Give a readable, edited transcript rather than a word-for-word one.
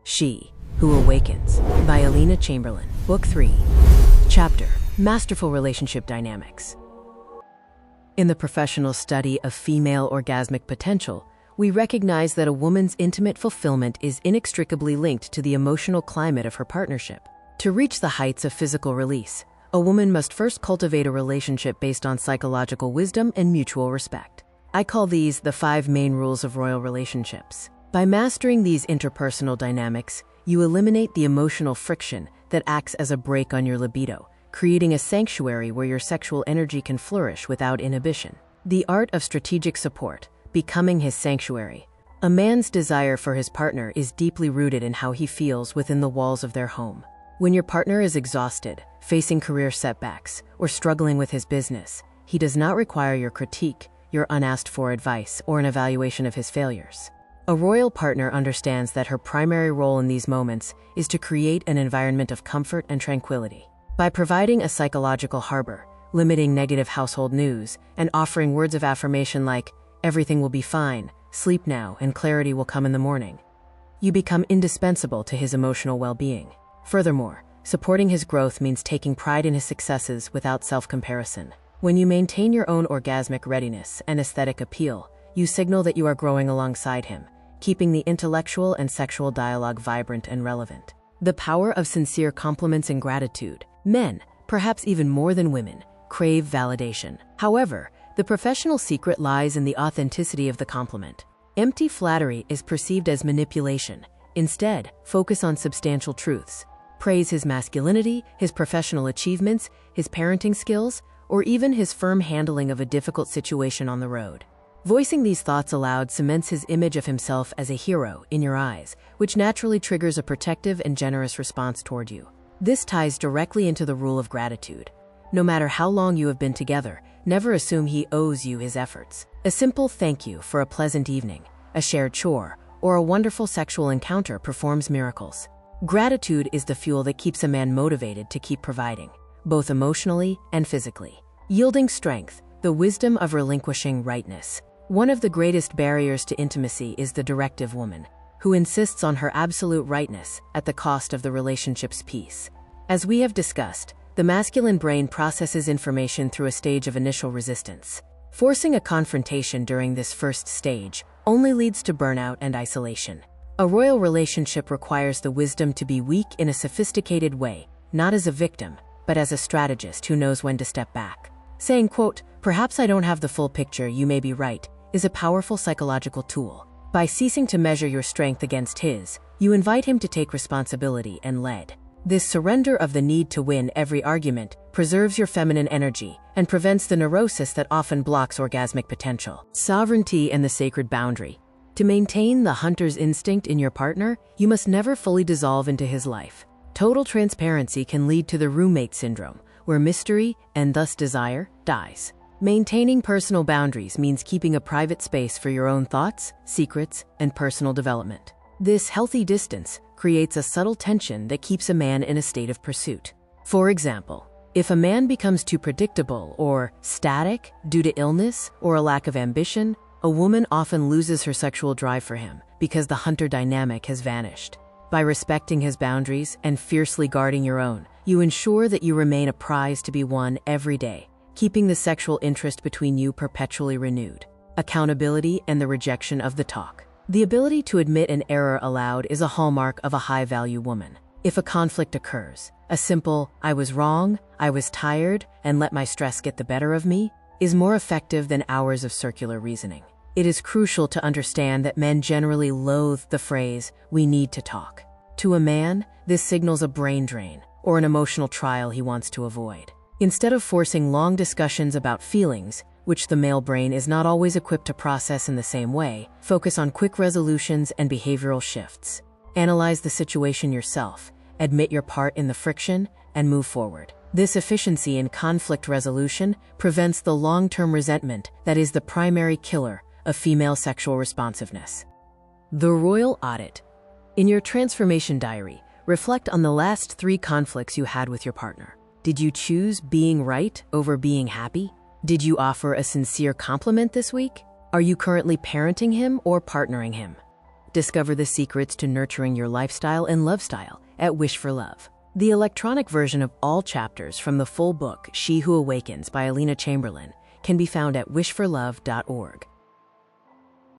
She Who Awakens by Alina Chamberlain. Book 3. Chapter: Masterful Relationship Dynamics. In the professional study of female orgasmic potential, we recognize that a woman's intimate fulfillment is inextricably linked to the emotional climate of her partnership. To reach the heights of physical release, a woman must first cultivate a relationship based on psychological wisdom and mutual respect. I call these the 5 main rules of royal relationships. By mastering these interpersonal dynamics, you eliminate the emotional friction that acts as a brake on your libido, creating a sanctuary where your sexual energy can flourish without inhibition. The art of strategic support, becoming his sanctuary. A man's desire for his partner is deeply rooted in how he feels within the walls of their home. When your partner is exhausted, facing career setbacks, or struggling with his business, he does not require your critique, your unasked-for advice, or an evaluation of his failures. A royal partner understands that her primary role in these moments is to create an environment of comfort and tranquility. By providing a psychological harbor, limiting negative household news, and offering words of affirmation like, "Everything will be fine, sleep now, and clarity will come in the morning," you become indispensable to his emotional well-being. Furthermore, supporting his growth means taking pride in his successes without self-comparison. When you maintain your own orgasmic readiness and aesthetic appeal, you signal that you are growing alongside him, keeping the intellectual and sexual dialogue vibrant and relevant. The power of sincere compliments and gratitude. Men, perhaps even more than women, crave validation. However, the professional secret lies in the authenticity of the compliment. Empty flattery is perceived as manipulation. Instead, focus on substantial truths. Praise his masculinity, his professional achievements, his parenting skills, or even his firm handling of a difficult situation on the road. Voicing these thoughts aloud cements his image of himself as a hero in your eyes, which naturally triggers a protective and generous response toward you. This ties directly into the rule of gratitude. No matter how long you have been together, never assume he owes you his efforts. A simple thank you for a pleasant evening, a shared chore, or a wonderful sexual encounter performs miracles. Gratitude is the fuel that keeps a man motivated to keep providing, both emotionally and physically. Yielding strength, the wisdom of relinquishing rightness. One of the greatest barriers to intimacy is the directive woman, who insists on her absolute rightness at the cost of the relationship's peace. As we have discussed, the masculine brain processes information through a stage of initial resistance. Forcing a confrontation during this first stage only leads to burnout and isolation. A royal relationship requires the wisdom to be weak in a sophisticated way, not as a victim, but as a strategist who knows when to step back. Saying, quote, "Perhaps I don't have the full picture, you may be right," is a powerful psychological tool. By ceasing to measure your strength against his, you invite him to take responsibility and lead. This surrender of the need to win every argument preserves your feminine energy and prevents the neurosis that often blocks orgasmic potential. Sovereignty and the sacred boundary. To maintain the hunter's instinct in your partner, you must never fully dissolve into his life. Total transparency can lead to the roommate syndrome, where mystery, and thus desire, dies. Maintaining personal boundaries means keeping a private space for your own thoughts, secrets, and personal development. This healthy distance creates a subtle tension that keeps a man in a state of pursuit. For example, if a man becomes too predictable or static due to illness or a lack of ambition, a woman often loses her sexual drive for him because the hunter dynamic has vanished. By respecting his boundaries and fiercely guarding your own, you ensure that you remain a prize to be won every day, keeping the sexual interest between you perpetually renewed. Accountability and the rejection of the talk. The ability to admit an error aloud is a hallmark of a high-value woman. If a conflict occurs, a simple, "I was wrong, I was tired, and let my stress get the better of me," is more effective than hours of circular reasoning. It is crucial to understand that men generally loathe the phrase, "we need to talk." To a man, this signals a brain drain or an emotional trial he wants to avoid. Instead of forcing long discussions about feelings, which the male brain is not always equipped to process in the same way, focus on quick resolutions and behavioral shifts. Analyze the situation yourself, admit your part in the friction, and move forward. This efficiency in conflict resolution prevents the long-term resentment that is the primary killer of female sexual responsiveness. The Royal Audit. In your transformation diary, reflect on the last 3 conflicts you had with your partner. Did you choose being right over being happy? Did you offer a sincere compliment this week? Are you currently parenting him or partnering him? Discover the secrets to nurturing your lifestyle and love style at Wish for Love. The electronic version of all chapters from the full book, She Who Awakens by Alina Chamberlain, can be found at wishforlove.org.